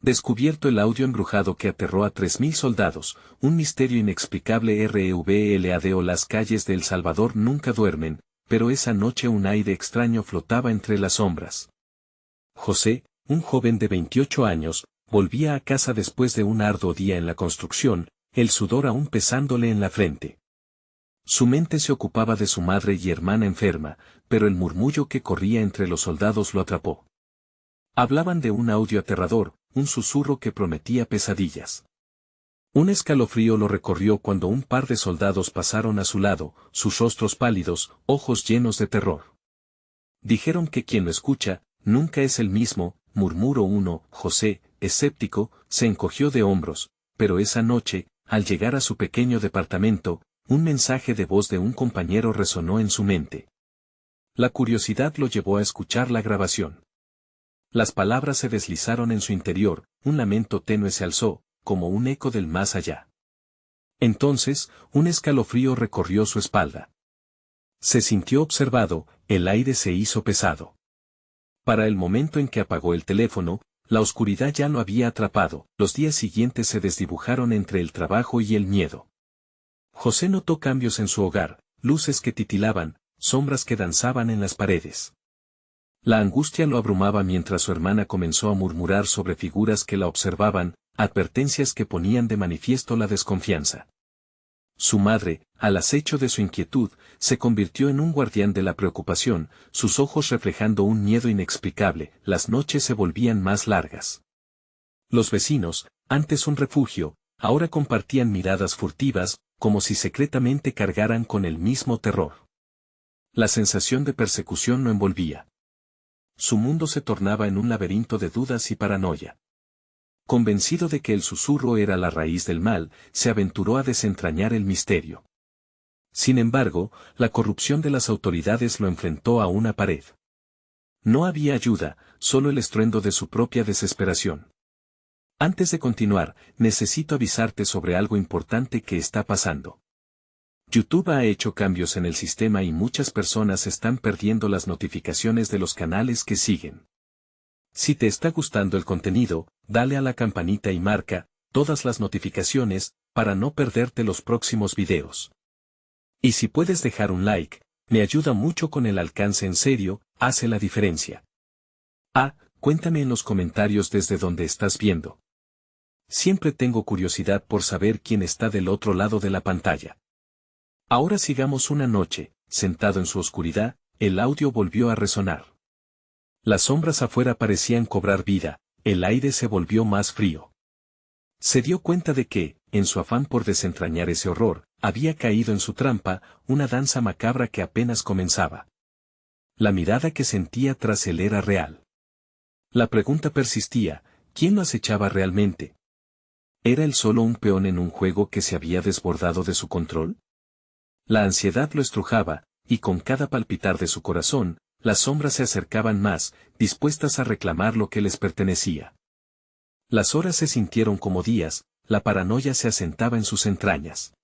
Descubierto el audio embrujado que aterró a 3.000 soldados, un misterio inexplicable. REVLADO. Las calles de El Salvador nunca duermen, pero esa noche un aire extraño flotaba entre las sombras. José, un joven de 28 años, volvía a casa después de un arduo día en la construcción, el sudor aún pesándole en la frente. Su mente se ocupaba de su madre y hermana enferma, pero el murmullo que corría entre los soldados lo atrapó. Hablaban de un audio aterrador, un susurro que prometía pesadillas. Un escalofrío lo recorrió cuando un par de soldados pasaron a su lado, sus rostros pálidos, ojos llenos de terror. Dijeron que quien lo escucha, nunca es el mismo, murmuró uno. José, escéptico, se encogió de hombros, pero esa noche, al llegar a su pequeño departamento, un mensaje de voz de un compañero resonó en su mente. La curiosidad lo llevó a escuchar la grabación. Las palabras se deslizaron en su interior, un lamento tenue se alzó, como un eco del más allá. Entonces, un escalofrío recorrió su espalda. Se sintió observado, el aire se hizo pesado. Para el momento en que apagó el teléfono, la oscuridad ya lo había atrapado. Los días siguientes se desdibujaron entre el trabajo y el miedo. José notó cambios en su hogar, luces que titilaban, sombras que danzaban en las paredes. La angustia lo abrumaba mientras su hermana comenzó a murmurar sobre figuras que la observaban, advertencias que ponían de manifiesto la desconfianza. Su madre, al acecho de su inquietud, se convirtió en un guardián de la preocupación, sus ojos reflejando un miedo inexplicable. Las noches se volvían más largas. Los vecinos, antes un refugio, ahora compartían miradas furtivas, como si secretamente cargaran con el mismo terror. La sensación de persecución lo envolvía. Su mundo se tornaba en un laberinto de dudas y paranoia. Convencido de que el susurro era la raíz del mal, se aventuró a desentrañar el misterio. Sin embargo, la corrupción de las autoridades lo enfrentó a una pared. No había ayuda, solo el estruendo de su propia desesperación. Antes de continuar, necesito avisarte sobre algo importante que está pasando. YouTube ha hecho cambios en el sistema y muchas personas están perdiendo las notificaciones de los canales que siguen. Si te está gustando el contenido, dale a la campanita y marca todas las notificaciones para no perderte los próximos videos. Y si puedes dejar un like, me ayuda mucho con el alcance. En serio, hace la diferencia. Cuéntame en los comentarios desde donde estás viendo. Siempre tengo curiosidad por saber quién está del otro lado de la pantalla. Ahora sigamos. Una noche, sentado en su oscuridad, el audio volvió a resonar. Las sombras afuera parecían cobrar vida, el aire se volvió más frío. Se dio cuenta de que, en su afán por desentrañar ese horror, había caído en su trampa, una danza macabra que apenas comenzaba. La mirada que sentía tras él era real. La pregunta persistía, ¿quién lo acechaba realmente? ¿Era él solo un peón en un juego que se había desbordado de su control? La ansiedad lo estrujaba, y con cada palpitar de su corazón, las sombras se acercaban más, dispuestas a reclamar lo que les pertenecía. Las horas se sintieron como días, la paranoia se asentaba en sus entrañas.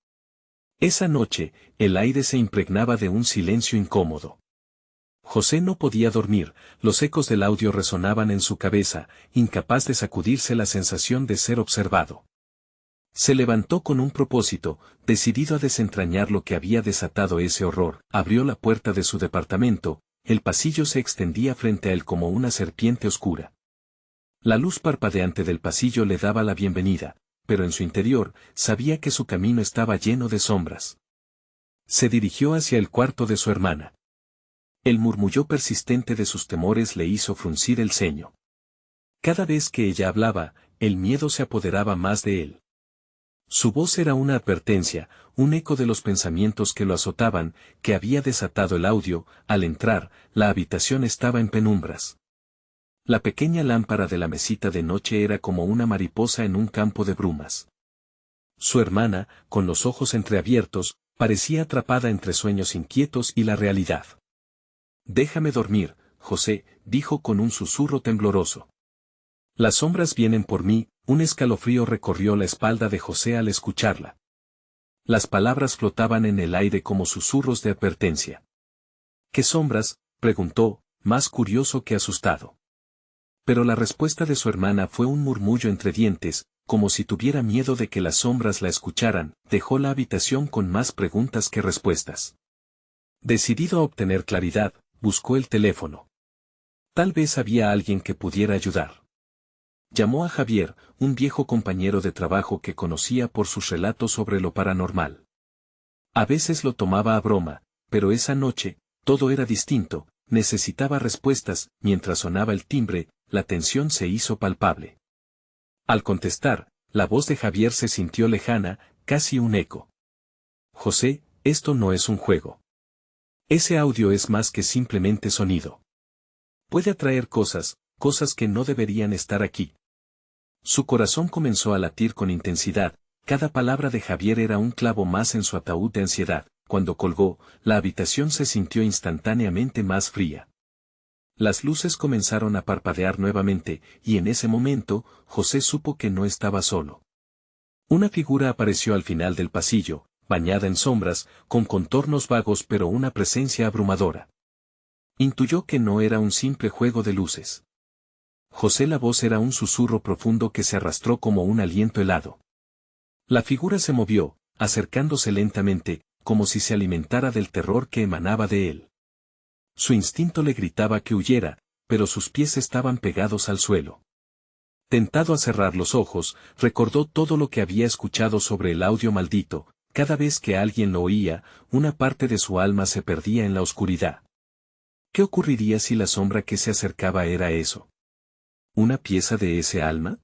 Esa noche, el aire se impregnaba de un silencio incómodo. José no podía dormir, los ecos del audio resonaban en su cabeza, incapaz de sacudirse la sensación de ser observado. Se levantó con un propósito, decidido a desentrañar lo que había desatado ese horror. Abrió la puerta de su departamento, el pasillo se extendía frente a él como una serpiente oscura. La luz parpadeante del pasillo le daba la bienvenida, pero en su interior, sabía que su camino estaba lleno de sombras. Se dirigió hacia el cuarto de su hermana. El murmullo persistente de sus temores le hizo fruncir el ceño. Cada vez que ella hablaba, el miedo se apoderaba más de él. Su voz era una advertencia, un eco de los pensamientos que lo azotaban, que había desatado el audio. Al entrar, la habitación estaba en penumbras. La pequeña lámpara de la mesita de noche era como una mariposa en un campo de brumas. Su hermana, con los ojos entreabiertos, parecía atrapada entre sueños inquietos y la realidad. «Déjame dormir, José», dijo con un susurro tembloroso. «Las sombras vienen por mí». Un escalofrío recorrió la espalda de José al escucharla. Las palabras flotaban en el aire como susurros de advertencia. «¿Qué sombras?», preguntó, más curioso que asustado. Pero la respuesta de su hermana fue un murmullo entre dientes, como si tuviera miedo de que las sombras la escucharan. Dejó la habitación con más preguntas que respuestas. Decidido a obtener claridad, buscó el teléfono. Tal vez había alguien que pudiera ayudar. Llamó a Javier, un viejo compañero de trabajo que conocía por sus relatos sobre lo paranormal. A veces lo tomaba a broma, pero esa noche, todo era distinto. Necesitaba respuestas. Mientras sonaba el timbre, la tensión se hizo palpable. Al contestar, la voz de Javier se sintió lejana, casi un eco. José, esto no es un juego. Ese audio es más que simplemente sonido. Puede atraer cosas que no deberían estar aquí. Su corazón comenzó a latir con intensidad. Cada palabra de Javier era un clavo más en su ataúd de ansiedad. Cuando colgó, la habitación se sintió instantáneamente más fría. Las luces comenzaron a parpadear nuevamente, y en ese momento, José supo que no estaba solo. Una figura apareció al final del pasillo, bañada en sombras, con contornos vagos pero una presencia abrumadora. Intuyó que no era un simple juego de luces. José, la voz era un susurro profundo que se arrastró como un aliento helado. La figura se movió, acercándose lentamente, como si se alimentara del terror que emanaba de él. Su instinto le gritaba que huyera, pero sus pies estaban pegados al suelo. Tentado a cerrar los ojos, recordó todo lo que había escuchado sobre el audio maldito. Cada vez que alguien lo oía, una parte de su alma se perdía en la oscuridad. ¿Qué ocurriría si la sombra que se acercaba era eso? ¿Una pieza de ese alma?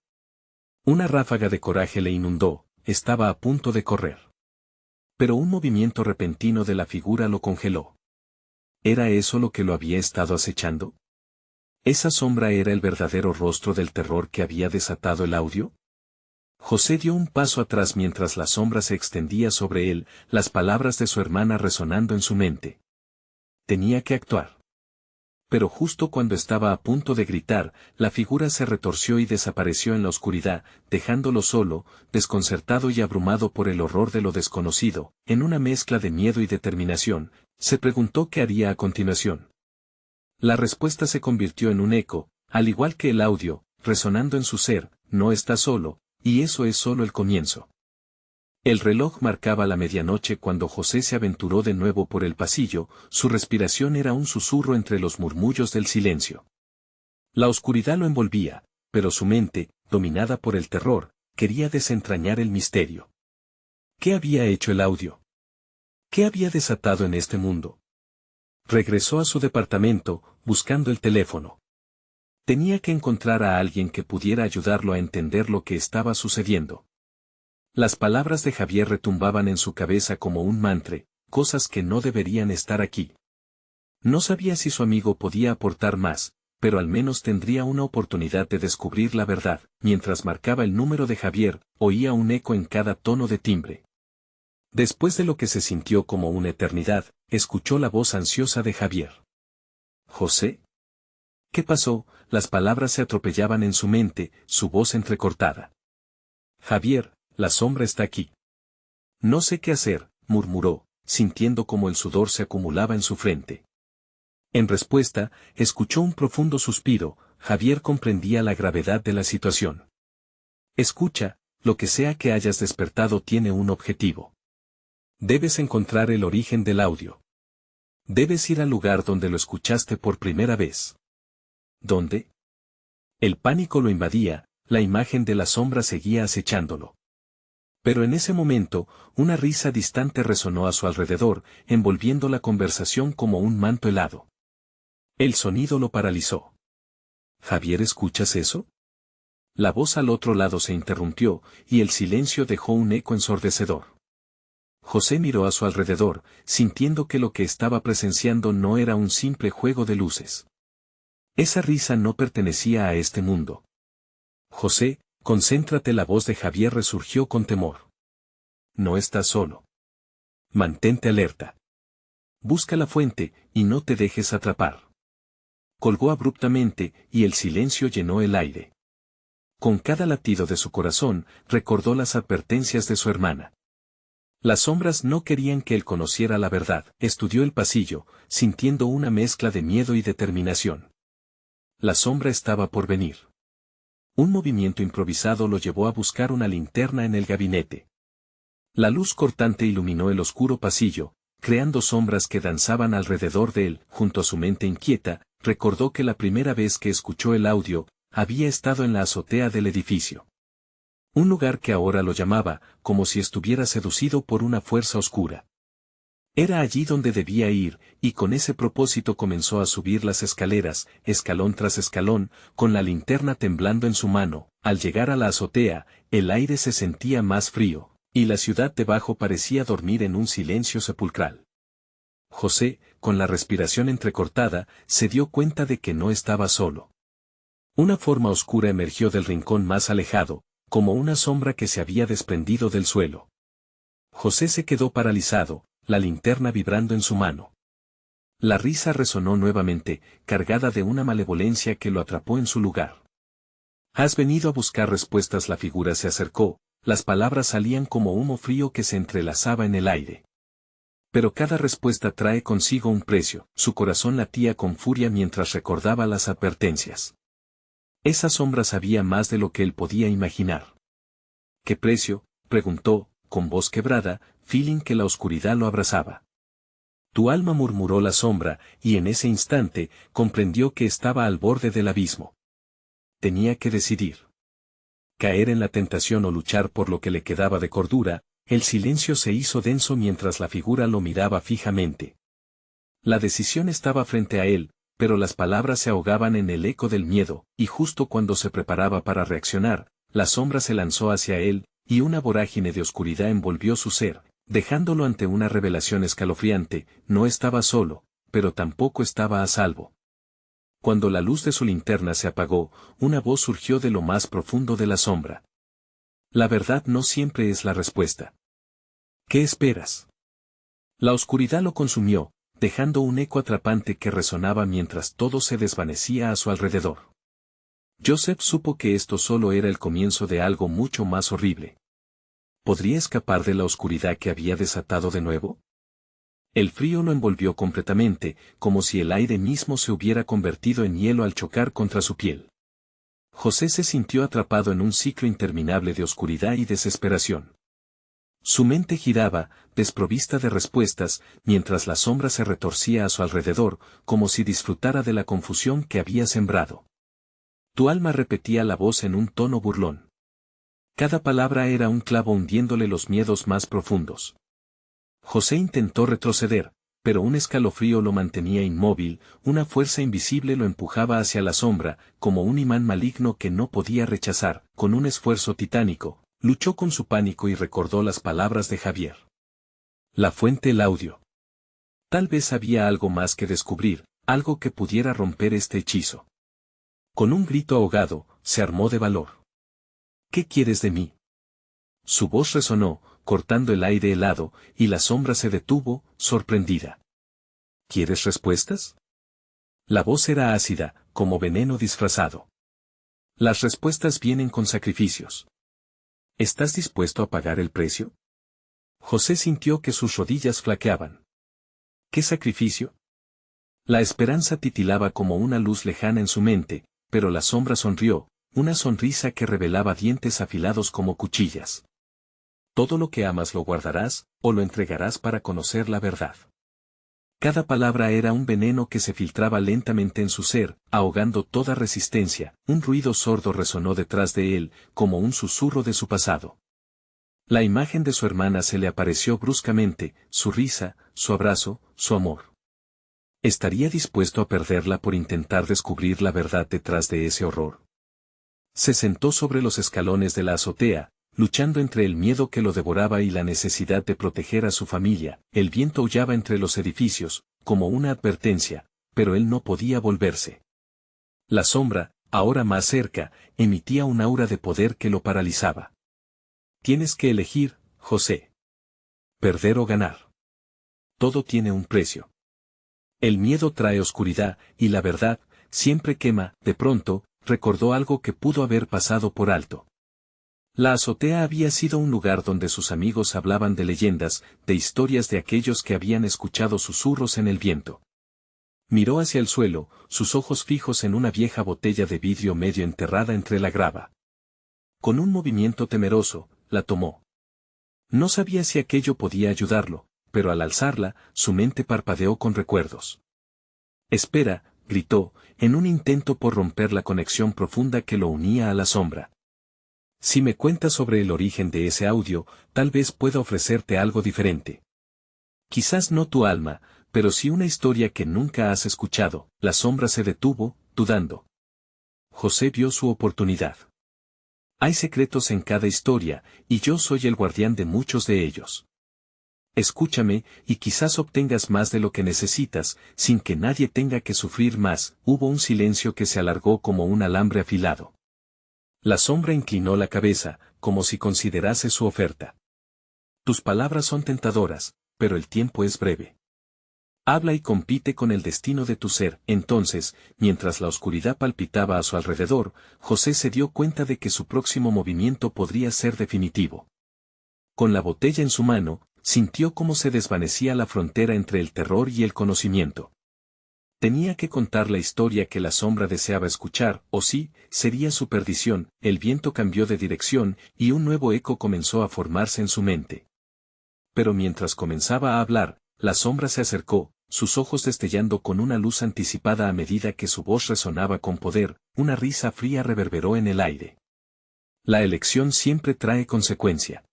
Una ráfaga de coraje le inundó. Estaba a punto de correr. Pero un movimiento repentino de la figura lo congeló. ¿Era eso lo que lo había estado acechando? ¿Esa sombra era el verdadero rostro del terror que había desatado el audio? José dio un paso atrás mientras la sombra se extendía sobre él, las palabras de su hermana resonando en su mente. Tenía que actuar. Pero justo cuando estaba a punto de gritar, la figura se retorció y desapareció en la oscuridad, dejándolo solo, desconcertado y abrumado por el horror de lo desconocido. En una mezcla de miedo y determinación, se preguntó qué haría a continuación. La respuesta se convirtió en un eco, al igual que el audio, resonando en su ser. No está solo, y eso es solo el comienzo. El reloj marcaba la medianoche cuando José se aventuró de nuevo por el pasillo. Su respiración era un susurro entre los murmullos del silencio. La oscuridad lo envolvía, pero su mente, dominada por el terror, quería desentrañar el misterio. ¿Qué había hecho el audio? ¿Qué había desatado en este mundo? Regresó a su departamento, buscando el teléfono. Tenía que encontrar a alguien que pudiera ayudarlo a entender lo que estaba sucediendo. Las palabras de Javier retumbaban en su cabeza como un mantra, cosas que no deberían estar aquí. No sabía si su amigo podía aportar más, pero al menos tendría una oportunidad de descubrir la verdad. Mientras marcaba el número de Javier, oía un eco en cada tono de timbre. Después de lo que se sintió como una eternidad, escuchó la voz ansiosa de Javier. ¿José? ¿Qué pasó? Las palabras se atropellaban en su mente, su voz entrecortada. Javier, la sombra está aquí. No sé qué hacer, murmuró, sintiendo como el sudor se acumulaba en su frente. En respuesta, escuchó un profundo suspiro. Javier comprendía la gravedad de la situación. Escucha, lo que sea que hayas despertado tiene un objetivo. Debes encontrar el origen del audio. Debes ir al lugar donde lo escuchaste por primera vez. ¿Dónde? El pánico lo invadía, la imagen de la sombra seguía acechándolo. Pero en ese momento, una risa distante resonó a su alrededor, envolviendo la conversación como un manto helado. El sonido lo paralizó. ¿Javier, escuchas eso? La voz al otro lado se interrumpió, y el silencio dejó un eco ensordecedor. José miró a su alrededor, sintiendo que lo que estaba presenciando no era un simple juego de luces. Esa risa no pertenecía a este mundo. José, concéntrate. La voz de Javier resurgió con temor. No estás solo. Mantente alerta. Busca la fuente, y no te dejes atrapar. Colgó abruptamente, y el silencio llenó el aire. Con cada latido de su corazón, recordó las advertencias de su hermana. Las sombras no querían que él conociera la verdad. Estudió el pasillo, sintiendo una mezcla de miedo y determinación. la sombra estaba por venir. Un movimiento improvisado lo llevó a buscar una linterna en el gabinete. La luz cortante iluminó el oscuro pasillo, creando sombras que danzaban alrededor de él. Junto a su mente inquieta, recordó que la primera vez que escuchó el audio, había estado en la azotea del edificio. Un lugar que ahora lo llamaba, como si estuviera seducido por una fuerza oscura. Era allí donde debía ir, y con ese propósito comenzó a subir las escaleras, escalón tras escalón, con la linterna temblando en su mano. Al llegar a la azotea, el aire se sentía más frío, y la ciudad debajo parecía dormir en un silencio sepulcral. José, con la respiración entrecortada, se dio cuenta de que no estaba solo. Una forma oscura emergió del rincón más alejado, como una sombra que se había desprendido del suelo. José se quedó paralizado, la linterna vibrando en su mano. La risa resonó nuevamente, cargada de una malevolencia que lo atrapó en su lugar. «Has venido a buscar respuestas». La figura se acercó, las palabras salían como humo frío que se entrelazaba en el aire. Pero cada respuesta trae consigo un precio. Su corazón latía con furia mientras recordaba las advertencias. Esa sombra sabía más de lo que él podía imaginar. «¿Qué precio?», preguntó, con voz quebrada, feeling que la oscuridad lo abrazaba. «Tu alma», murmuró la sombra, y en ese instante, comprendió que estaba al borde del abismo. Tenía que decidir. Caer en la tentación o luchar por lo que le quedaba de cordura. El silencio se hizo denso mientras la figura lo miraba fijamente. La decisión estaba frente a él, pero las palabras se ahogaban en el eco del miedo, y justo cuando se preparaba para reaccionar, la sombra se lanzó hacia él, y una vorágine de oscuridad envolvió su ser, dejándolo ante una revelación escalofriante. No estaba solo, pero tampoco estaba a salvo. Cuando la luz de su linterna se apagó, una voz surgió de lo más profundo de la sombra. «La verdad no siempre es la respuesta. ¿Qué esperas?». La oscuridad lo consumió, dejando un eco atrapante que resonaba mientras todo se desvanecía a su alrededor. Joseph supo que esto solo era el comienzo de algo mucho más horrible. ¿Podría escapar de la oscuridad que había desatado de nuevo? El frío lo envolvió completamente, como si el aire mismo se hubiera convertido en hielo al chocar contra su piel. José se sintió atrapado en un ciclo interminable de oscuridad y desesperación. Su mente giraba, desprovista de respuestas, mientras la sombra se retorcía a su alrededor, como si disfrutara de la confusión que había sembrado. «Tu alma», repetía la voz en un tono burlón. Cada palabra era un clavo hundiéndole los miedos más profundos. José intentó retroceder, pero un escalofrío lo mantenía inmóvil. Una fuerza invisible lo empujaba hacia la sombra, como un imán maligno que no podía rechazar. Con un esfuerzo titánico, luchó con su pánico y recordó las palabras de Javier. La fuente, el audio. Tal vez había algo más que descubrir, algo que pudiera romper este hechizo. Con un grito ahogado, se armó de valor. «¿Qué quieres de mí?». Su voz resonó, cortando el aire helado, y la sombra se detuvo, sorprendida. «¿Quieres respuestas?». La voz era ácida, como veneno disfrazado. «Las respuestas vienen con sacrificios. ¿Estás dispuesto a pagar el precio?». José sintió que sus rodillas flaqueaban. «¿Qué sacrificio?». La esperanza titilaba como una luz lejana en su mente, pero la sombra sonrió, una sonrisa que revelaba dientes afilados como cuchillas. «Todo lo que amas lo guardarás, o lo entregarás para conocer la verdad». Cada palabra era un veneno que se filtraba lentamente en su ser, ahogando toda resistencia. Un ruido sordo resonó detrás de él, como un susurro de su pasado. La imagen de su hermana se le apareció bruscamente, su risa, su abrazo, su amor. ¿Estaría dispuesto a perderla por intentar descubrir la verdad detrás de ese horror? Se sentó sobre los escalones de la azotea, luchando entre el miedo que lo devoraba y la necesidad de proteger a su familia. El viento aullaba entre los edificios, como una advertencia, pero él no podía volverse. La sombra, ahora más cerca, emitía un aura de poder que lo paralizaba. «Tienes que elegir, José. Perder o ganar. Todo tiene un precio. El miedo trae oscuridad, y la verdad, siempre quema». De pronto, recordó algo que pudo haber pasado por alto. La azotea había sido un lugar donde sus amigos hablaban de leyendas, de historias de aquellos que habían escuchado susurros en el viento. Miró hacia el suelo, sus ojos fijos en una vieja botella de vidrio medio enterrada entre la grava. Con un movimiento temeroso, la tomó. No sabía si aquello podía ayudarlo, pero al alzarla, su mente parpadeó con recuerdos. «Espera», gritó, en un intento por romper la conexión profunda que lo unía a la sombra. «Si me cuentas sobre el origen de ese audio, tal vez pueda ofrecerte algo diferente. Quizás no tu alma, pero sí una historia que nunca has escuchado». La sombra se detuvo, dudando. José vio su oportunidad. «Hay secretos en cada historia, y yo soy el guardián de muchos de ellos. Escúchame, y quizás obtengas más de lo que necesitas, sin que nadie tenga que sufrir más». Hubo un silencio que se alargó como un alambre afilado. La sombra inclinó la cabeza, como si considerase su oferta. «Tus palabras son tentadoras, pero el tiempo es breve. Habla y compite con el destino de tu ser». Entonces, mientras la oscuridad palpitaba a su alrededor, José se dio cuenta de que su próximo movimiento podría ser definitivo. Con la botella en su mano, sintió cómo se desvanecía la frontera entre el terror y el conocimiento. Tenía que contar la historia que la sombra deseaba escuchar, o sí, sería su perdición. El viento cambió de dirección, y un nuevo eco comenzó a formarse en su mente. Pero mientras comenzaba a hablar, la sombra se acercó, sus ojos destellando con una luz anticipada a medida que su voz resonaba con poder. Una risa fría reverberó en el aire. La elección siempre trae consecuencia.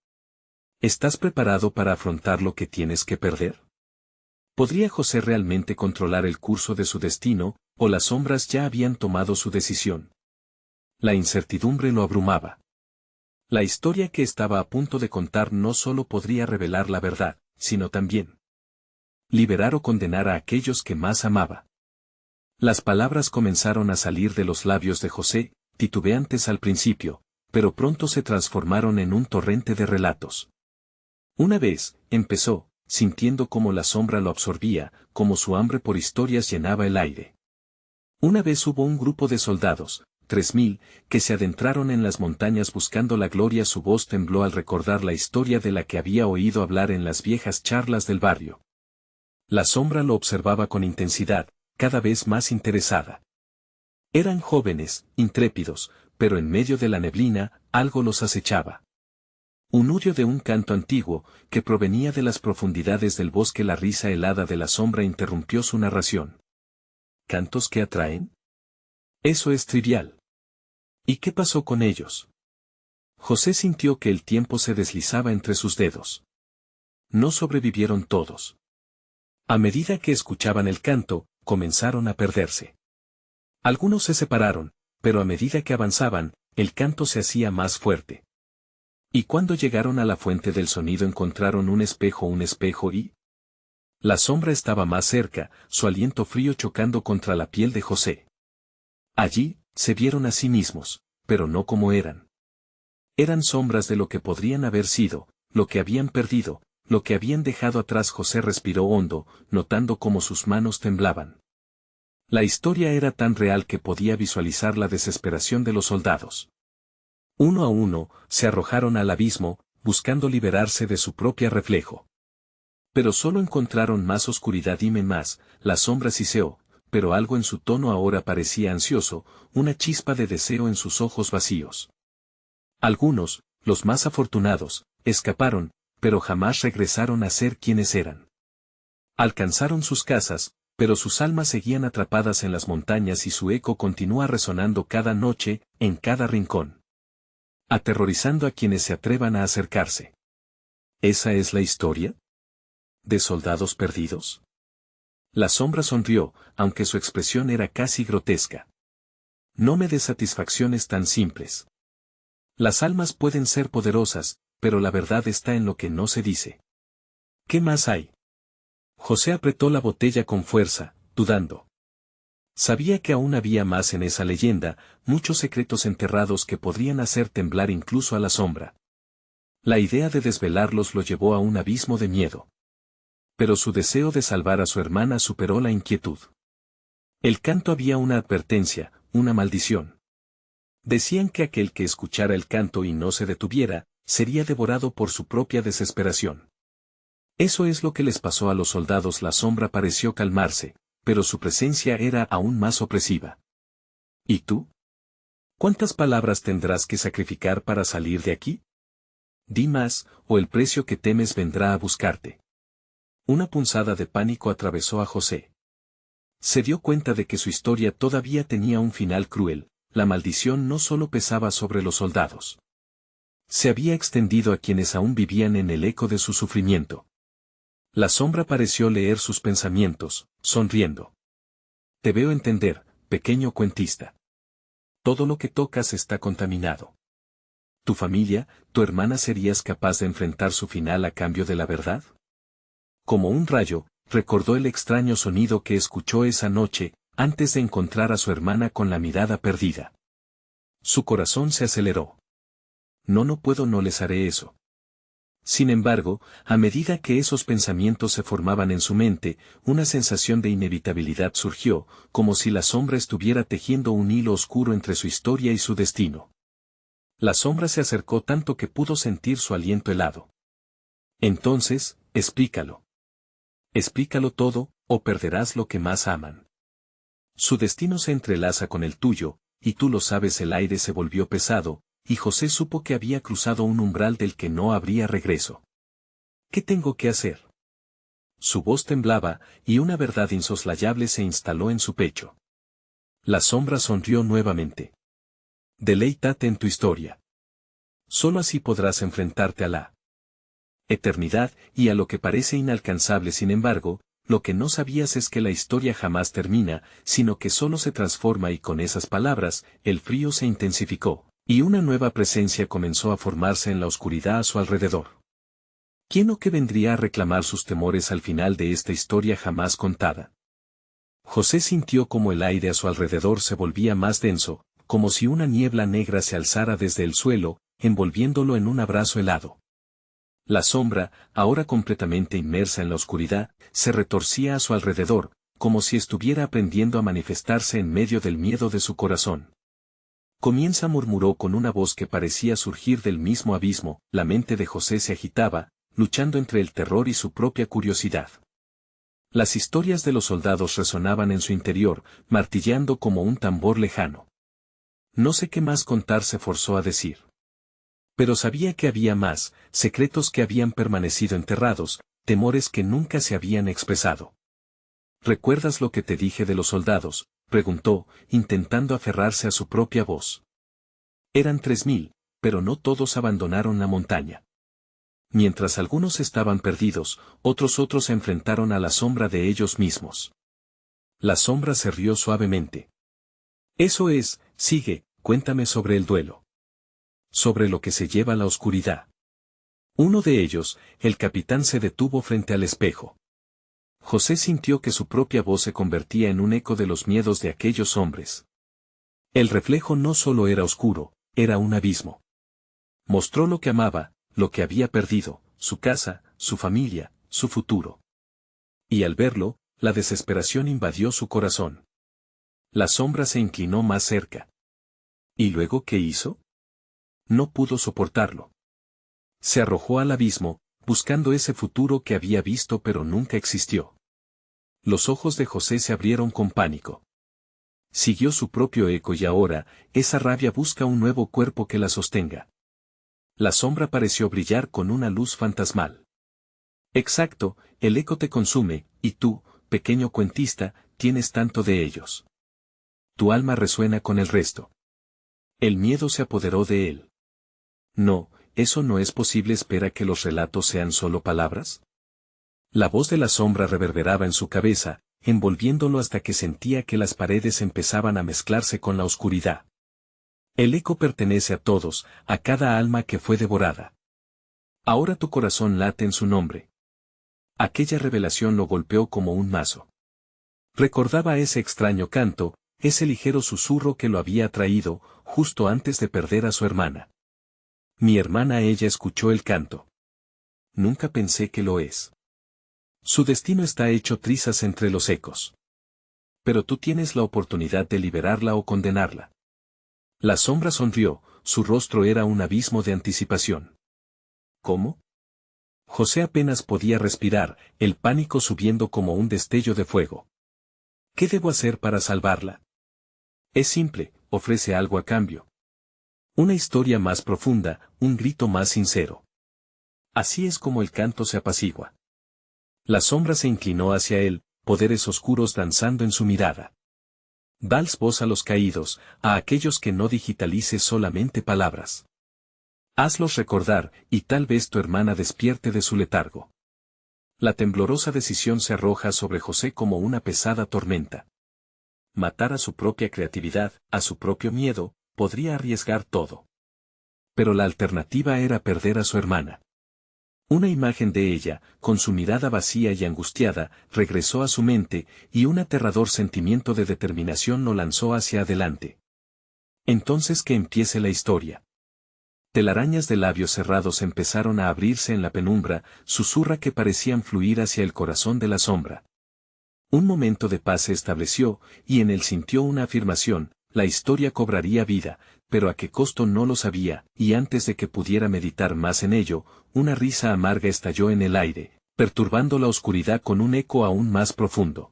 ¿Estás preparado para afrontar lo que tienes que perder? ¿Podría José realmente controlar el curso de su destino, o las sombras ya habían tomado su decisión? La incertidumbre lo abrumaba. La historia que estaba a punto de contar no solo podría revelar la verdad, sino también liberar o condenar a aquellos que más amaba. Las palabras comenzaron a salir de los labios de José, titubeantes al principio, pero pronto se transformaron en un torrente de relatos. Una vez, empezó, sintiendo cómo la sombra lo absorbía, como su hambre por historias llenaba el aire. Una vez hubo un grupo de soldados, 3000, que se adentraron en las montañas buscando la gloria. Su voz tembló al recordar la historia de la que había oído hablar en las viejas charlas del barrio. La sombra lo observaba con intensidad, cada vez más interesada. Eran jóvenes, intrépidos, pero en medio de la neblina, algo los acechaba. Un audio de un canto antiguo, que provenía de las profundidades del bosque. La risa helada de la sombra interrumpió su narración. ¿Cantos que atraen? Eso es trivial. ¿Y qué pasó con ellos? José sintió que el tiempo se deslizaba entre sus dedos. No sobrevivieron todos. A medida que escuchaban el canto, comenzaron a perderse. Algunos se separaron, pero a medida que avanzaban, el canto se hacía más fuerte. Y cuando llegaron a la fuente del sonido encontraron un espejo y... La sombra estaba más cerca, su aliento frío chocando contra la piel de José. Allí, se vieron a sí mismos, pero no como eran. Eran sombras de lo que podrían haber sido, lo que habían perdido, lo que habían dejado atrás. José respiró hondo, notando cómo sus manos temblaban. La historia era tan real que podía visualizar la desesperación de los soldados. Uno a uno, se arrojaron al abismo, buscando liberarse de su propio reflejo. Pero solo encontraron más oscuridad y más. La sombra siseó, pero algo en su tono ahora parecía ansioso, una chispa de deseo en sus ojos vacíos. Algunos, los más afortunados, escaparon, pero jamás regresaron a ser quienes eran. Alcanzaron sus casas, pero sus almas seguían atrapadas en las montañas y su eco continúa resonando cada noche, en cada rincón, aterrorizando a quienes se atrevan a acercarse. ¿Esa es la historia? ¿De soldados perdidos? La sombra sonrió, aunque su expresión era casi grotesca. No me des satisfacciones tan simples. Las almas pueden ser poderosas, pero la verdad está en lo que no se dice. ¿Qué más hay? José apretó la botella con fuerza, dudando. Sabía que aún había más en esa leyenda, muchos secretos enterrados que podrían hacer temblar incluso a la sombra. La idea de desvelarlos lo llevó a un abismo de miedo. Pero su deseo de salvar a su hermana superó la inquietud. El canto había una advertencia, una maldición. Decían que aquel que escuchara el canto y no se detuviera, sería devorado por su propia desesperación. Eso es lo que les pasó a los soldados. La sombra pareció calmarse, pero su presencia era aún más opresiva. ¿Y tú? ¿Cuántas palabras tendrás que sacrificar para salir de aquí? Di más, o el precio que temes vendrá a buscarte. Una punzada de pánico atravesó a José. Se dio cuenta de que su historia todavía tenía un final cruel, la maldición no solo pesaba sobre los soldados. Se había extendido a quienes aún vivían en el eco de su sufrimiento. La sombra pareció leer sus pensamientos, sonriendo. Te veo entender, pequeño cuentista. Todo lo que tocas está contaminado. ¿Tu familia, tu hermana serías capaz de enfrentar su final a cambio de la verdad? Como un rayo, recordó el extraño sonido que escuchó esa noche, antes de encontrar a su hermana con la mirada perdida. Su corazón se aceleró. No puedo, no les haré eso. Sin embargo, a medida que esos pensamientos se formaban en su mente, una sensación de inevitabilidad surgió, como si la sombra estuviera tejiendo un hilo oscuro entre su historia y su destino. La sombra se acercó tanto que pudo sentir su aliento helado. Entonces, explícalo. Explícalo todo, o perderás lo que más aman. Su destino se entrelaza con el tuyo, y tú lo sabes. El aire se volvió pesado, y José supo que había cruzado un umbral del que no habría regreso. ¿Qué tengo que hacer? Su voz temblaba, y una verdad insoslayable se instaló en su pecho. La sombra sonrió nuevamente. Deleítate en tu historia. Solo así podrás enfrentarte a la eternidad y a lo que parece inalcanzable. Sin embargo, lo que no sabías es que la historia jamás termina, sino que solo se transforma, y con esas palabras, el frío se intensificó, y una nueva presencia comenzó a formarse en la oscuridad a su alrededor. ¿Quién o qué vendría a reclamar sus temores al final de esta historia jamás contada? José sintió como el aire a su alrededor se volvía más denso, como si una niebla negra se alzara desde el suelo, envolviéndolo en un abrazo helado. La sombra, ahora completamente inmersa en la oscuridad, se retorcía a su alrededor, como si estuviera aprendiendo a manifestarse en medio del miedo de su corazón. Comienza, murmuró con una voz que parecía surgir del mismo abismo. La mente de José se agitaba, luchando entre el terror y su propia curiosidad. Las historias de los soldados resonaban en su interior, martillando como un tambor lejano. No sé qué más contar, se forzó a decir. Pero sabía que había más, secretos que habían permanecido enterrados, temores que nunca se habían expresado. ¿Recuerdas lo que te dije de los soldados?, preguntó, intentando aferrarse a su propia voz. Eran 3000, pero no todos abandonaron la montaña. Mientras algunos estaban perdidos, otros se enfrentaron a la sombra de ellos mismos. La sombra se rió suavemente. Eso es, sigue, cuéntame sobre el duelo. Sobre lo que se lleva la oscuridad. Uno de ellos, el capitán, se detuvo frente al espejo. José sintió que su propia voz se convertía en un eco de los miedos de aquellos hombres. El reflejo no solo era oscuro, era un abismo. Mostró lo que amaba, lo que había perdido, su casa, su familia, su futuro. Y al verlo, la desesperación invadió su corazón. La sombra se inclinó más cerca. ¿Y luego qué hizo? No pudo soportarlo. Se arrojó al abismo, buscando ese futuro que había visto pero nunca existió. Los ojos de José se abrieron con pánico. Siguió su propio eco y ahora, esa rabia busca un nuevo cuerpo que la sostenga. La sombra pareció brillar con una luz fantasmal. Exacto, el eco te consume, y tú, pequeño cuentista, tienes tanto de ellos. Tu alma resuena con el resto. El miedo se apoderó de él. No, eso no es posible. ¿Espera que los relatos sean solo palabras? La voz de la sombra reverberaba en su cabeza, envolviéndolo hasta que sentía que las paredes empezaban a mezclarse con la oscuridad. El eco pertenece a todos, a cada alma que fue devorada. Ahora tu corazón late en su nombre. Aquella revelación lo golpeó como un mazo. Recordaba ese extraño canto, ese ligero susurro que lo había traído, justo antes de perder a su hermana. Mi hermana, ella escuchó el canto. Nunca pensé que lo es. Su destino está hecho trizas entre los ecos. Pero tú tienes la oportunidad de liberarla o condenarla. La sombra sonrió, su rostro era un abismo de anticipación. ¿Cómo? José apenas podía respirar, el pánico subiendo como un destello de fuego. ¿Qué debo hacer para salvarla? Es simple, ofrece algo a cambio. Una historia más profunda, un grito más sincero. Así es como el canto se apacigua. La sombra se inclinó hacia él, poderes oscuros danzando en su mirada. Dals voz a los caídos, a aquellos que no digitalices solamente palabras. Hazlos recordar, y tal vez tu hermana despierte de su letargo. La temblorosa decisión se arroja sobre José como una pesada tormenta. Matar a su propia creatividad, a su propio miedo, podría arriesgar todo. Pero la alternativa era perder a su hermana. Una imagen de ella, con su mirada vacía y angustiada, regresó a su mente, y un aterrador sentimiento de determinación lo lanzó hacia adelante. Entonces que empiece la historia. Telarañas de labios cerrados empezaron a abrirse en la penumbra, susurra que parecían fluir hacia el corazón de la sombra. Un momento de paz se estableció, y en él sintió una afirmación: la historia cobraría vida, pero a qué costo no lo sabía, y antes de que pudiera meditar más en ello, una risa amarga estalló en el aire, perturbando la oscuridad con un eco aún más profundo.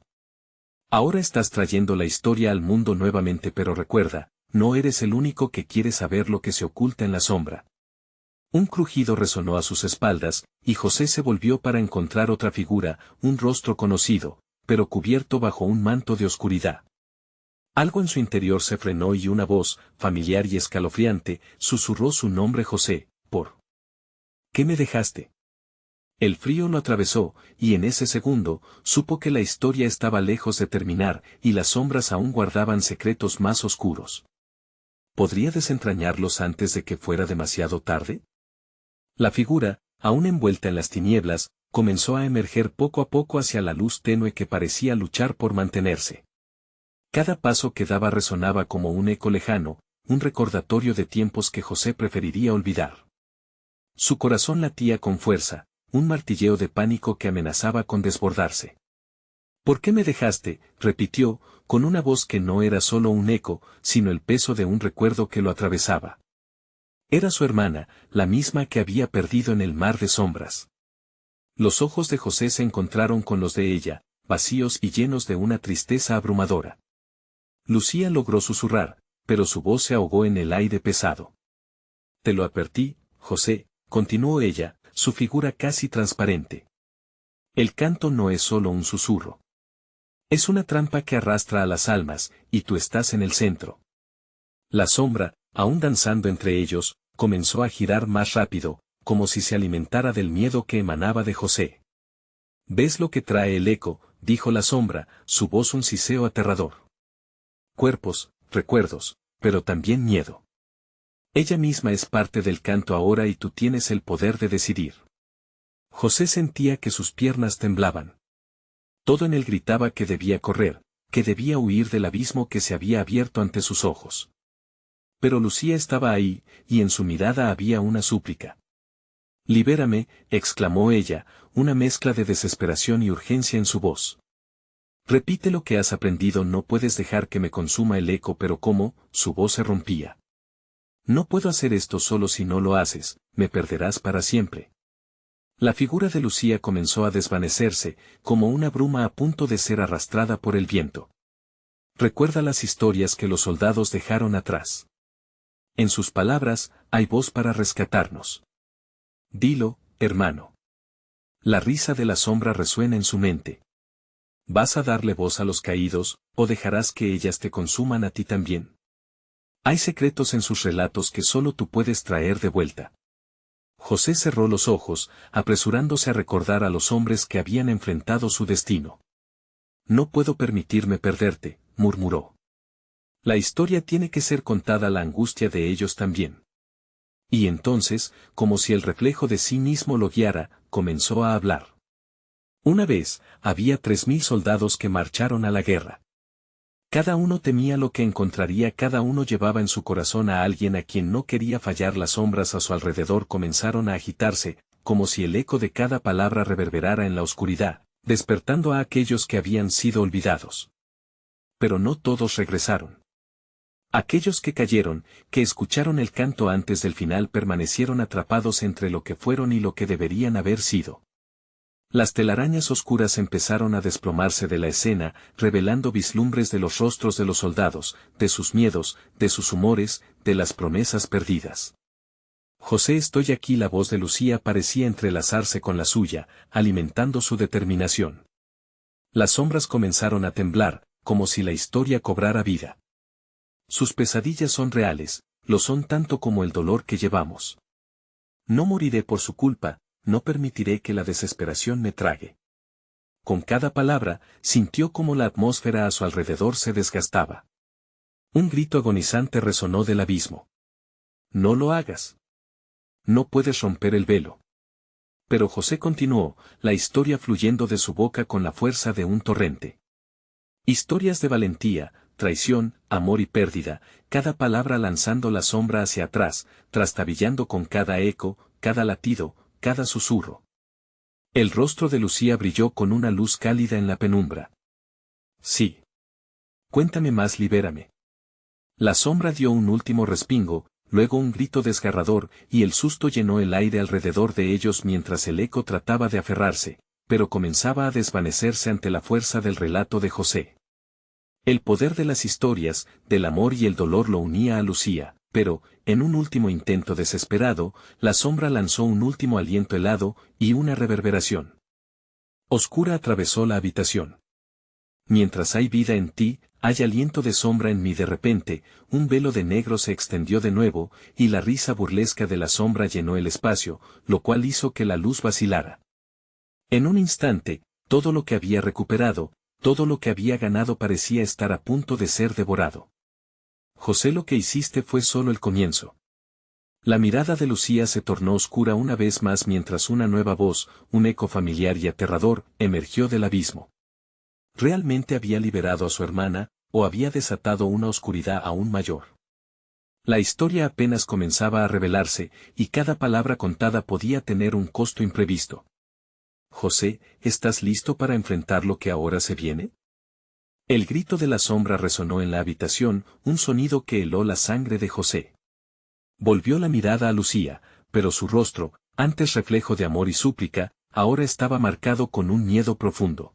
Ahora estás trayendo la historia al mundo nuevamente, pero recuerda, no eres el único que quiere saber lo que se oculta en la sombra. Un crujido resonó a sus espaldas, y José se volvió para encontrar otra figura, un rostro conocido, pero cubierto bajo un manto de oscuridad. Algo en su interior se frenó y una voz, familiar y escalofriante, susurró su nombre: José, ¿por qué me dejaste? El frío lo atravesó, y en ese segundo, supo que la historia estaba lejos de terminar, y las sombras aún guardaban secretos más oscuros. ¿Podría desentrañarlos antes de que fuera demasiado tarde? La figura, aún envuelta en las tinieblas, comenzó a emerger poco a poco hacia la luz tenue que parecía luchar por mantenerse. Cada paso que daba resonaba como un eco lejano, un recordatorio de tiempos que José preferiría olvidar. Su corazón latía con fuerza, un martilleo de pánico que amenazaba con desbordarse. ¿Por qué me dejaste?, repitió, con una voz que no era solo un eco, sino el peso de un recuerdo que lo atravesaba. Era su hermana, la misma que había perdido en el mar de sombras. Los ojos de José se encontraron con los de ella, vacíos y llenos de una tristeza abrumadora. Lucía logró susurrar, pero su voz se ahogó en el aire pesado. Te lo advertí, José, continuó ella, su figura casi transparente. El canto no es solo un susurro. Es una trampa que arrastra a las almas, y tú estás en el centro. La sombra, aún danzando entre ellos, comenzó a girar más rápido, como si se alimentara del miedo que emanaba de José. ¿Ves lo que trae el eco?, dijo la sombra, su voz un siseo aterrador. Cuerpos, recuerdos, pero también miedo. Ella misma es parte del canto ahora y tú tienes el poder de decidir. José sentía que sus piernas temblaban. Todo en él gritaba que debía correr, que debía huir del abismo que se había abierto ante sus ojos. Pero Lucía estaba ahí, y en su mirada había una súplica. Libérame, exclamó ella, una mezcla de desesperación y urgencia en su voz. Repite lo que has aprendido, no puedes dejar que me consuma el eco. Pero ¿cómo? Su voz se rompía. No puedo hacer esto solo si no lo haces, me perderás para siempre. La figura de Lucía comenzó a desvanecerse, como una bruma a punto de ser arrastrada por el viento. Recuerda las historias que los soldados dejaron atrás. En sus palabras, hay voz para rescatarnos. Dilo, hermano. La risa de la sombra resuena en su mente. ¿Vas a darle voz a los caídos, o dejarás que ellas te consuman a ti también? Hay secretos en sus relatos que solo tú puedes traer de vuelta. José cerró los ojos, apresurándose a recordar a los hombres que habían enfrentado su destino. No puedo permitirme perderte, murmuró. La historia tiene que ser contada, la angustia de ellos también. Y entonces, como si el reflejo de sí mismo lo guiara, comenzó a hablar. Una vez, había 3000 soldados que marcharon a la guerra. Cada uno temía lo que encontraría, cada uno llevaba en su corazón a alguien a quien no quería fallar. Las sombras a su alrededor comenzaron a agitarse, como si el eco de cada palabra reverberara en la oscuridad, despertando a aquellos que habían sido olvidados. Pero no todos regresaron. Aquellos que cayeron, que escucharon el canto antes del final, permanecieron atrapados entre lo que fueron y lo que deberían haber sido. Las telarañas oscuras empezaron a desplomarse de la escena, revelando vislumbres de los rostros de los soldados, de sus miedos, de sus humores, de las promesas perdidas. José, estoy aquí. La voz de Lucía parecía entrelazarse con la suya, alimentando su determinación. Las sombras comenzaron a temblar, como si la historia cobrara vida. Sus pesadillas son reales, lo son tanto como el dolor que llevamos. No moriré por su culpa, no permitiré que la desesperación me trague. Con cada palabra, sintió como la atmósfera a su alrededor se desgastaba. Un grito agonizante resonó del abismo. No lo hagas. No puedes romper el velo. Pero José continuó, la historia fluyendo de su boca con la fuerza de un torrente. Historias de valentía, traición, amor y pérdida, cada palabra lanzando la sombra hacia atrás, trastabillando con cada eco, cada latido, cada susurro. El rostro de Lucía brilló con una luz cálida en la penumbra. Sí. Cuéntame más, libérame. La sombra dio un último respingo, luego un grito desgarrador, y el susto llenó el aire alrededor de ellos mientras el eco trataba de aferrarse, pero comenzaba a desvanecerse ante la fuerza del relato de José. El poder de las historias, del amor y el dolor lo unía a Lucía, pero, en un último intento desesperado, la sombra lanzó un último aliento helado, y una reverberación oscura atravesó la habitación. Mientras hay vida en ti, hay aliento de sombra en mí. De repente, un velo de negro se extendió de nuevo, y la risa burlesca de la sombra llenó el espacio, lo cual hizo que la luz vacilara. En un instante, todo lo que había recuperado, todo lo que había ganado parecía estar a punto de ser devorado. José, lo que hiciste fue solo el comienzo. La mirada de Lucía se tornó oscura una vez más mientras una nueva voz, un eco familiar y aterrador, emergió del abismo. ¿Realmente había liberado a su hermana, o había desatado una oscuridad aún mayor? La historia apenas comenzaba a revelarse, y cada palabra contada podía tener un costo imprevisto. José, ¿estás listo para enfrentar lo que ahora se viene? El grito de la sombra resonó en la habitación, un sonido que heló la sangre de José. Volvió la mirada a Lucía, pero su rostro, antes reflejo de amor y súplica, ahora estaba marcado con un miedo profundo.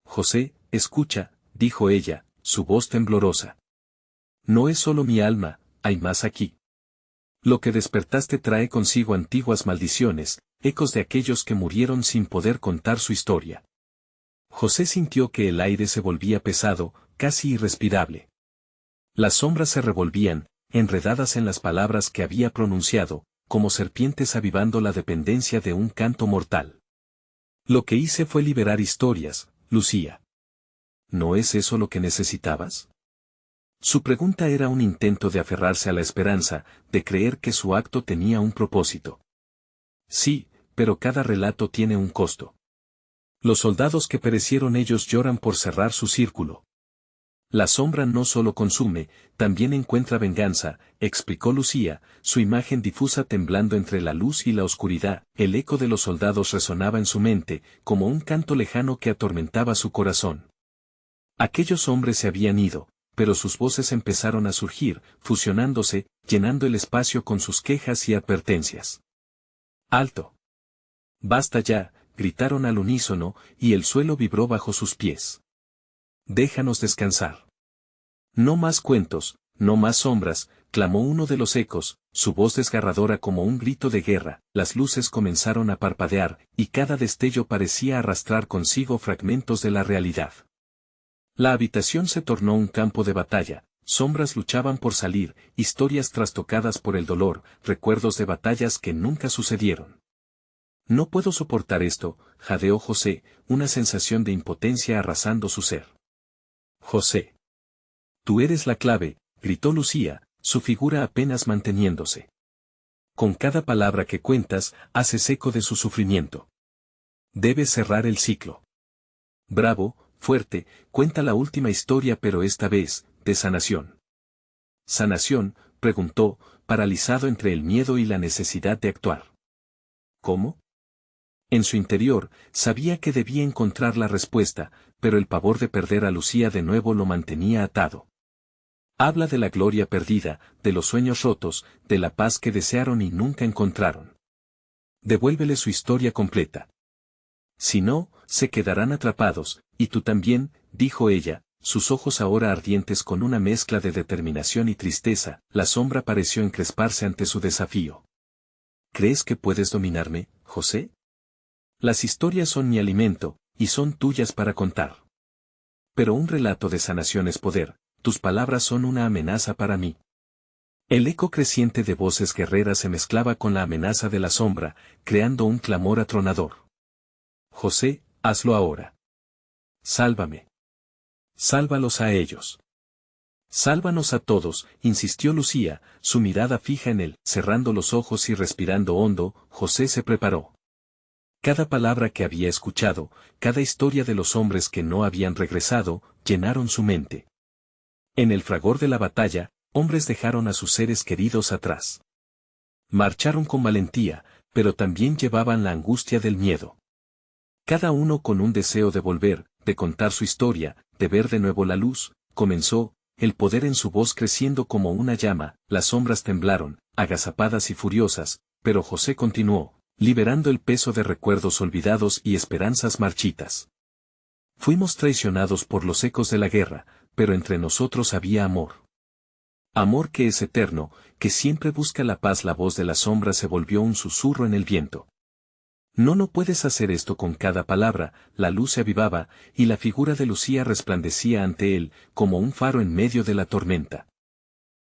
José, escucha, dijo ella, su voz temblorosa. No es solo mi alma, hay más aquí. Lo que despertaste trae consigo antiguas maldiciones, ecos de aquellos que murieron sin poder contar su historia. José sintió que el aire se volvía pesado, casi irrespirable. Las sombras se revolvían, enredadas en las palabras que había pronunciado, como serpientes avivando la dependencia de un canto mortal. Lo que hice fue liberar historias, Lucía. ¿No es eso lo que necesitabas? Su pregunta era un intento de aferrarse a la esperanza, de creer que su acto tenía un propósito. Sí, pero cada relato tiene un costo. Los soldados que perecieron, ellos lloran por cerrar su círculo. La sombra no solo consume, también encuentra venganza, explicó Lucía, su imagen difusa temblando entre la luz y la oscuridad. El eco de los soldados resonaba en su mente, como un canto lejano que atormentaba su corazón. Aquellos hombres se habían ido, pero sus voces empezaron a surgir, fusionándose, llenando el espacio con sus quejas y advertencias. ¡Alto! ¡Basta ya!, gritaron al unísono, y el suelo vibró bajo sus pies. Déjanos descansar. No más cuentos, no más sombras, clamó uno de los ecos, su voz desgarradora como un grito de guerra. Las luces comenzaron a parpadear, y cada destello parecía arrastrar consigo fragmentos de la realidad. La habitación se tornó un campo de batalla, sombras luchaban por salir, historias trastocadas por el dolor, recuerdos de batallas que nunca sucedieron. No puedo soportar esto, jadeó José, una sensación de impotencia arrasando su ser. José. Tú eres la clave, gritó Lucía, su figura apenas manteniéndose. Con cada palabra que cuentas, haces eco de su sufrimiento. Debes cerrar el ciclo. Bravo, fuerte, cuenta la última historia, pero esta vez, de sanación. ¿Sanación?, preguntó, paralizado entre el miedo y la necesidad de actuar. ¿Cómo? En su interior, sabía que debía encontrar la respuesta, pero el pavor de perder a Lucía de nuevo lo mantenía atado. Habla de la gloria perdida, de los sueños rotos, de la paz que desearon y nunca encontraron. Devuélvele su historia completa. Si no, se quedarán atrapados, y tú también, dijo ella, sus ojos ahora ardientes con una mezcla de determinación y tristeza. La sombra pareció encresparse ante su desafío. ¿Crees que puedes dominarme, José? Las historias son mi alimento, y son tuyas para contar. Pero un relato de sanación es poder, tus palabras son una amenaza para mí. El eco creciente de voces guerreras se mezclaba con la amenaza de la sombra, creando un clamor atronador. José, hazlo ahora. Sálvame. Sálvalos a ellos. Sálvanos a todos, insistió Lucía, su mirada fija en él. Cerrando los ojos y respirando hondo, José se preparó. Cada palabra que había escuchado, cada historia de los hombres que no habían regresado, llenaron su mente. En el fragor de la batalla, hombres dejaron a sus seres queridos atrás. Marcharon con valentía, pero también llevaban la angustia del miedo. Cada uno con un deseo de volver, de contar su historia, de ver de nuevo la luz. Comenzó, el poder en su voz creciendo como una llama. Las sombras temblaron, agazapadas y furiosas, pero José continuó, liberando el peso de recuerdos olvidados y esperanzas marchitas. Fuimos traicionados por los ecos de la guerra, pero entre nosotros había amor. Amor que es eterno, que siempre busca la paz. La voz de la sombra se volvió un susurro en el viento. No puedes hacer esto. Con cada palabra, la luz se avivaba, y la figura de Lucía resplandecía ante él, como un faro en medio de la tormenta.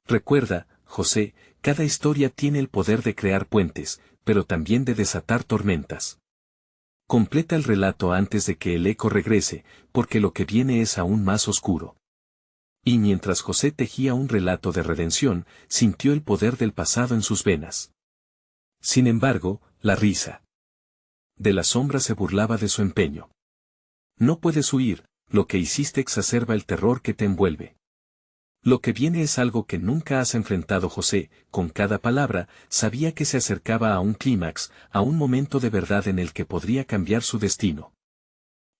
Recuerda, José, cada historia tiene el poder de crear puentes, pero también de desatar tormentas. Completa el relato antes de que el eco regrese, porque lo que viene es aún más oscuro. Y mientras José tejía un relato de redención, sintió el poder del pasado en sus venas. Sin embargo, la risa de la sombra se burlaba de su empeño. No puedes huir, lo que hiciste exacerba el terror que te envuelve. Lo que viene es algo que nunca has enfrentado. José, con cada palabra, sabía que se acercaba a un clímax, a un momento de verdad en el que podría cambiar su destino.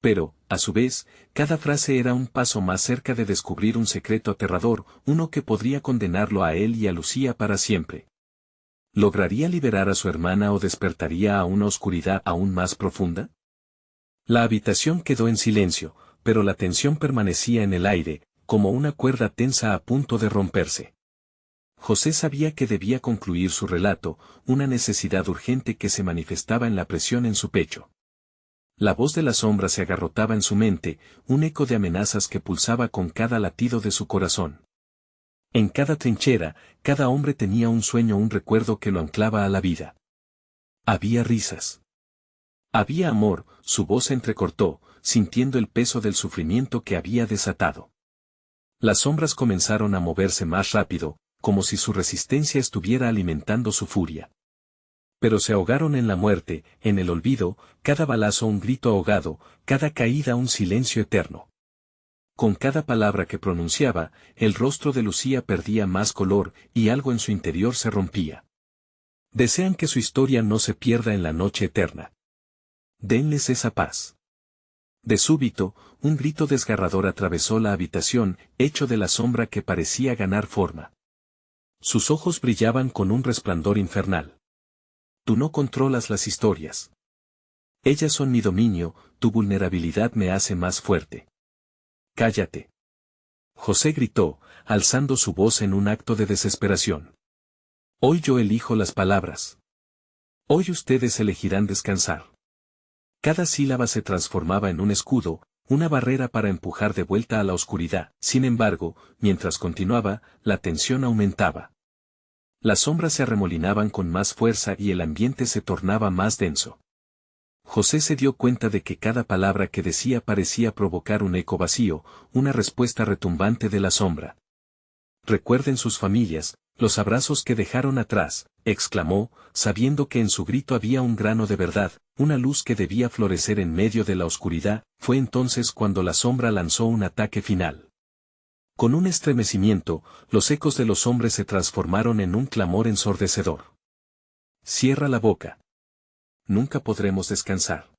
Pero, a su vez, cada frase era un paso más cerca de descubrir un secreto aterrador, uno que podría condenarlo a él y a Lucía para siempre. ¿Lograría liberar a su hermana o despertaría a una oscuridad aún más profunda? La habitación quedó en silencio, pero la tensión permanecía en el aire, como una cuerda tensa a punto de romperse. José sabía que debía concluir su relato, una necesidad urgente que se manifestaba en la presión en su pecho. La voz de la sombra se agarrotaba en su mente, un eco de amenazas que pulsaba con cada latido de su corazón. En cada trinchera, cada hombre tenía un sueño, un recuerdo que lo anclaba a la vida. Había risas. Había amor. Su voz se entrecortó, sintiendo el peso del sufrimiento que había desatado. Las sombras comenzaron a moverse más rápido, como si su resistencia estuviera alimentando su furia. Pero se ahogaron en la muerte, en el olvido, cada balazo un grito ahogado, cada caída un silencio eterno. Con cada palabra que pronunciaba, el rostro de Lucía perdía más color, y algo en su interior se rompía. Desean que su historia no se pierda en la noche eterna. Denles esa paz. De súbito, un grito desgarrador atravesó la habitación, hecho de la sombra que parecía ganar forma. Sus ojos brillaban con un resplandor infernal. Tú no controlas las historias. Ellas son mi dominio, tu vulnerabilidad me hace más fuerte. Cállate. José gritó, alzando su voz en un acto de desesperación. Hoy yo elijo las palabras. Hoy ustedes elegirán descansar. Cada sílaba se transformaba en un escudo, una barrera para empujar de vuelta a la oscuridad. Sin embargo, mientras continuaba, la tensión aumentaba. Las sombras se arremolinaban con más fuerza y el ambiente se tornaba más denso. José se dio cuenta de que cada palabra que decía parecía provocar un eco vacío, una respuesta retumbante de la sombra. Recuerden sus familias, los abrazos que dejaron atrás, exclamó, sabiendo que en su grito había un grano de verdad, una luz que debía florecer en medio de la oscuridad. Fue entonces cuando la sombra lanzó un ataque final. Con un estremecimiento, los ecos de los hombres se transformaron en un clamor ensordecedor. Cierra la boca. Nunca podremos descansar.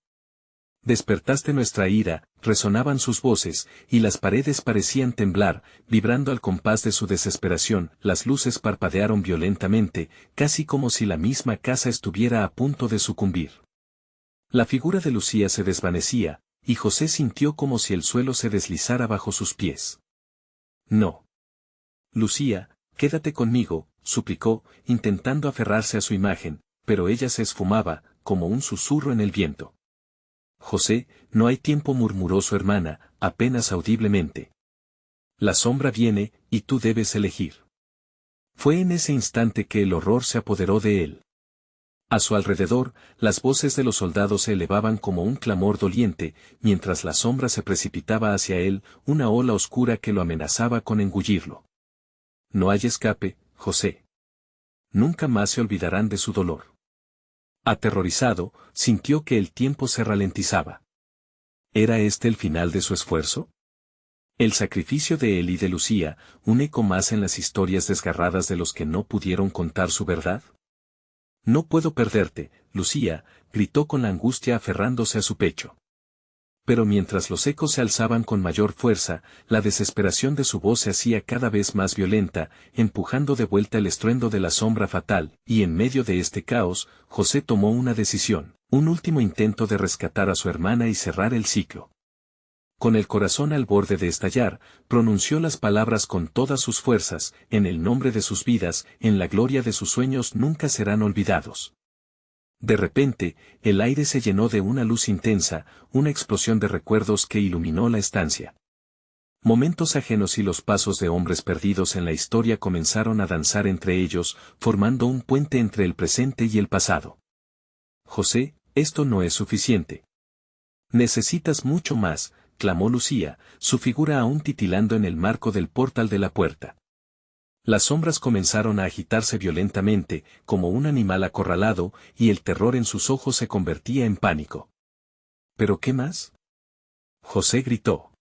Despertaste nuestra ira, resonaban sus voces, y las paredes parecían temblar, vibrando al compás de su desesperación. Las luces parpadearon violentamente, casi como si la misma casa estuviera a punto de sucumbir. La figura de Lucía se desvanecía, y José sintió como si el suelo se deslizara bajo sus pies. No. Lucía, quédate conmigo, suplicó, intentando aferrarse a su imagen, pero ella se esfumaba, como un susurro en el viento. José, no hay tiempo, murmuró su hermana, apenas audiblemente. La sombra viene, y tú debes elegir. Fue en ese instante que el horror se apoderó de él. A su alrededor, las voces de los soldados se elevaban como un clamor doliente, mientras la sombra se precipitaba hacia él, una ola oscura que lo amenazaba con engullirlo. No hay escape, José. Nunca más se olvidarán de su dolor. Aterrorizado, sintió que el tiempo se ralentizaba. ¿Era este el final de su esfuerzo? El sacrificio de él y de Lucía, un eco más en las historias desgarradas de los que no pudieron contar su verdad. No puedo perderte, Lucía, gritó con la angustia aferrándose a su pecho. Pero mientras los ecos se alzaban con mayor fuerza, la desesperación de su voz se hacía cada vez más violenta, empujando de vuelta el estruendo de la sombra fatal, y en medio de este caos, José tomó una decisión, un último intento de rescatar a su hermana y cerrar el ciclo. Con el corazón al borde de estallar, pronunció las palabras con todas sus fuerzas, en el nombre de sus vidas, en la gloria de sus sueños nunca serán olvidados. De repente, el aire se llenó de una luz intensa, una explosión de recuerdos que iluminó la estancia. Momentos ajenos y los pasos de hombres perdidos en la historia comenzaron a danzar entre ellos, formando un puente entre el presente y el pasado. José, esto no es suficiente. Necesitas mucho más, clamó Lucía, su figura aún titilando en el marco del portal de la puerta. Las sombras comenzaron a agitarse violentamente, como un animal acorralado, y el terror en sus ojos se convertía en pánico. ¿Pero qué más? José gritó.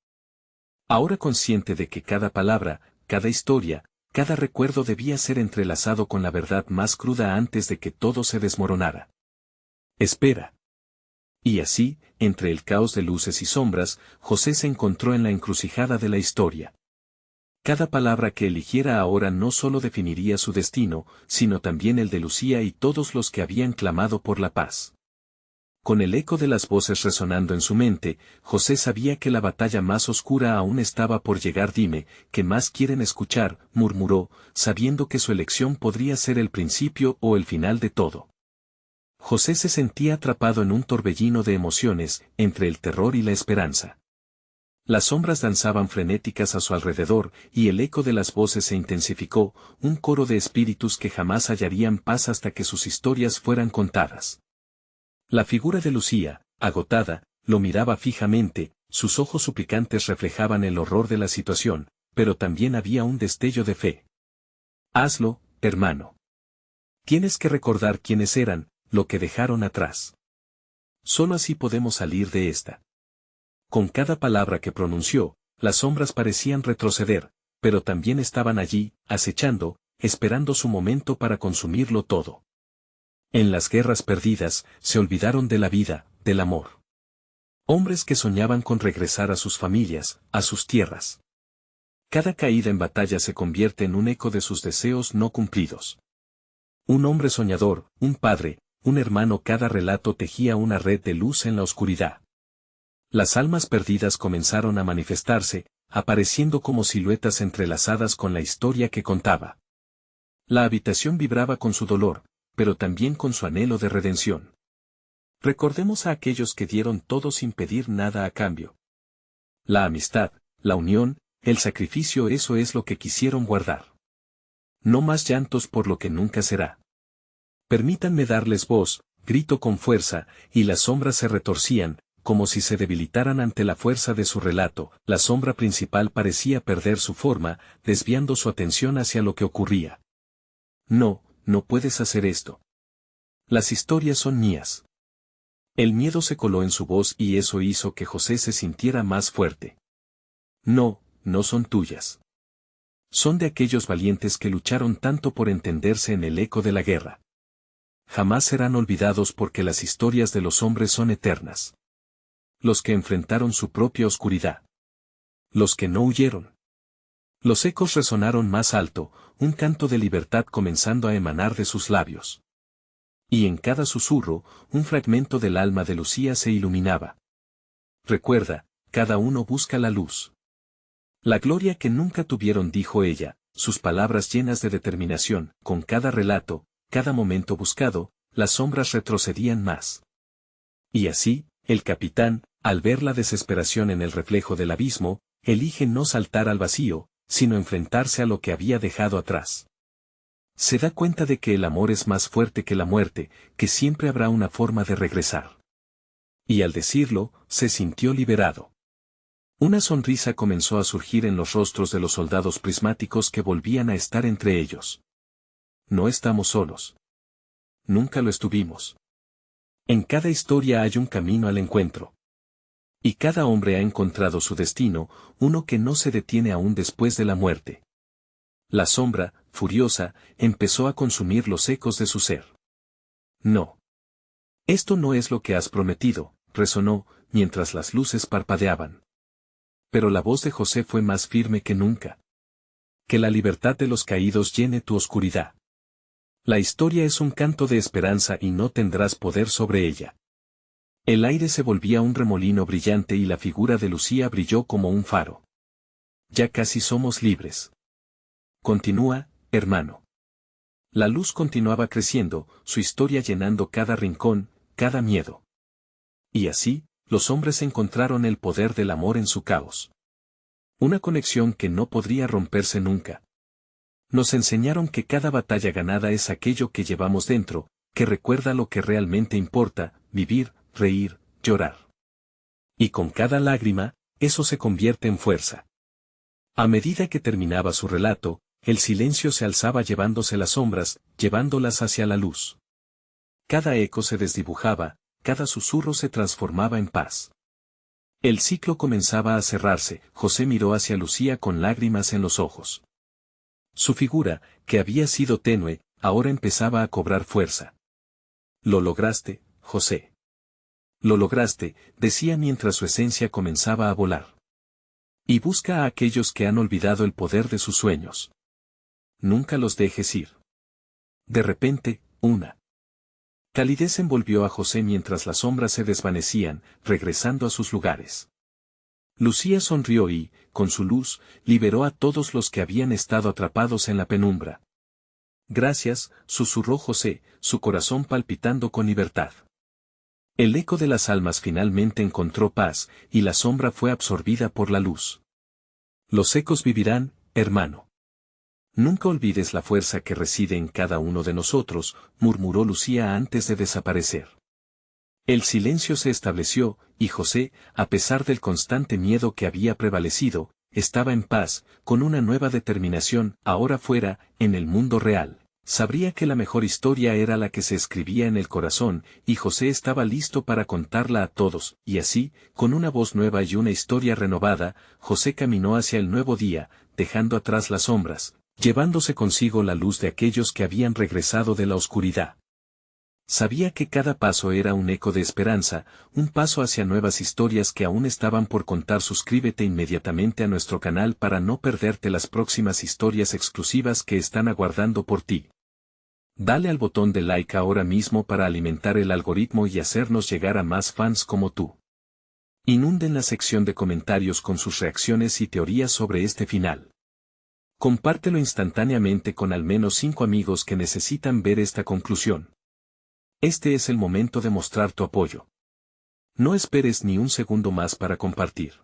Ahora consciente de que cada palabra, cada historia, cada recuerdo debía ser entrelazado con la verdad más cruda antes de que todo se desmoronara. Espera. Y así, entre el caos de luces y sombras, José se encontró en la encrucijada de la historia. Cada palabra que eligiera ahora no solo definiría su destino, sino también el de Lucía y todos los que habían clamado por la paz. Con el eco de las voces resonando en su mente, José sabía que la batalla más oscura aún estaba por llegar. Dime, ¿qué más quieren escuchar?, murmuró, sabiendo que su elección podría ser el principio o el final de todo. José se sentía atrapado en un torbellino de emociones, entre el terror y la esperanza. Las sombras danzaban frenéticas a su alrededor, y el eco de las voces se intensificó, un coro de espíritus que jamás hallarían paz hasta que sus historias fueran contadas. La figura de Lucía, agotada, lo miraba fijamente, sus ojos suplicantes reflejaban el horror de la situación, pero también había un destello de fe. Hazlo, hermano. Tienes que recordar quiénes eran, lo que dejaron atrás. Solo así podemos salir de esta. Con cada palabra que pronunció, las sombras parecían retroceder, pero también estaban allí, acechando, esperando su momento para consumirlo todo. En las guerras perdidas, se olvidaron de la vida, del amor. Hombres que soñaban con regresar a sus familias, a sus tierras. Cada caída en batalla se convierte en un eco de sus deseos no cumplidos. Un hombre soñador, un padre, un hermano, cada relato tejía una red de luz en la oscuridad. Las almas perdidas comenzaron a manifestarse, apareciendo como siluetas entrelazadas con la historia que contaba. La habitación vibraba con su dolor, pero también con su anhelo de redención. Recordemos a aquellos que dieron todo sin pedir nada a cambio. La amistad, la unión, el sacrificio, eso es lo que quisieron guardar. No más llantos por lo que nunca será. Permítanme darles voz, grito con fuerza, y las sombras se retorcían, como si se debilitaran ante la fuerza de su relato. La sombra principal parecía perder su forma, desviando su atención hacia lo que ocurría. No, no puedes hacer esto. Las historias son mías. El miedo se coló en su voz y eso hizo que José se sintiera más fuerte. No, no son tuyas. Son de aquellos valientes que lucharon tanto por entenderse en el eco de la guerra. Jamás serán olvidados porque las historias de los hombres son eternas. Los que enfrentaron su propia oscuridad. Los que no huyeron. Los ecos resonaron más alto, un canto de libertad comenzando a emanar de sus labios. Y en cada susurro, un fragmento del alma de Lucía se iluminaba. Recuerda, cada uno busca la luz. La gloria que nunca tuvieron, dijo ella, sus palabras llenas de determinación. Con cada relato, cada momento buscado, las sombras retrocedían más. Y así, el capitán, al ver la desesperación en el reflejo del abismo, elige no saltar al vacío, sino enfrentarse a lo que había dejado atrás. Se da cuenta de que el amor es más fuerte que la muerte, que siempre habrá una forma de regresar. Y al decirlo, se sintió liberado. Una sonrisa comenzó a surgir en los rostros de los soldados prismáticos que volvían a estar entre ellos. No estamos solos. Nunca lo estuvimos. En cada historia hay un camino al encuentro. Y cada hombre ha encontrado su destino, uno que no se detiene aún después de la muerte. La sombra, furiosa, empezó a consumir los ecos de su ser. No. Esto no es lo que has prometido, resonó, mientras las luces parpadeaban. Pero la voz de José fue más firme que nunca. Que la libertad de los caídos llene tu oscuridad. La historia es un canto de esperanza y no tendrás poder sobre ella. El aire se volvía un remolino brillante y la figura de Lucía brilló como un faro. Ya casi somos libres. Continúa, hermano. La luz continuaba creciendo, su historia llenando cada rincón, cada miedo. Y así, los hombres encontraron el poder del amor en su caos. Una conexión que no podría romperse nunca. Nos enseñaron que cada batalla ganada es aquello que llevamos dentro, que recuerda lo que realmente importa, vivir, reír, llorar. Y con cada lágrima, eso se convierte en fuerza. A medida que terminaba su relato, el silencio se alzaba llevándose las sombras, llevándolas hacia la luz. Cada eco se desdibujaba, cada susurro se transformaba en paz. El ciclo comenzaba a cerrarse. José miró hacia Lucía con lágrimas en los ojos. Su figura, que había sido tenue, ahora empezaba a cobrar fuerza. Lo lograste, José. Lo lograste, decía mientras su esencia comenzaba a volar. Y busca a aquellos que han olvidado el poder de sus sueños. Nunca los dejes ir. De repente, una calidez envolvió a José mientras las sombras se desvanecían, regresando a sus lugares. Lucía sonrió y, con su luz, liberó a todos los que habían estado atrapados en la penumbra. Gracias, susurró José, su corazón palpitando con libertad. El eco de las almas finalmente encontró paz, y la sombra fue absorbida por la luz. Los ecos vivirán, hermano. Nunca olvides la fuerza que reside en cada uno de nosotros, murmuró Lucía antes de desaparecer. El silencio se estableció, y José, a pesar del constante miedo que había prevalecido, estaba en paz, con una nueva determinación. Ahora fuera, en el mundo real, sabría que la mejor historia era la que se escribía en el corazón, y José estaba listo para contarla a todos, y así, con una voz nueva y una historia renovada, José caminó hacia el nuevo día, dejando atrás las sombras, llevándose consigo la luz de aquellos que habían regresado de la oscuridad. Sabía que cada paso era un eco de esperanza, un paso hacia nuevas historias que aún estaban por contar. Suscríbete inmediatamente a nuestro canal para no perderte las próximas historias exclusivas que están aguardando por ti. Dale al botón de like ahora mismo para alimentar el algoritmo y hacernos llegar a más fans como tú. Inunden la sección de comentarios con sus reacciones y teorías sobre este final. Compártelo instantáneamente con al menos 5 amigos que necesitan ver esta conclusión. Este es el momento de mostrar tu apoyo. No esperes ni un segundo más para compartir.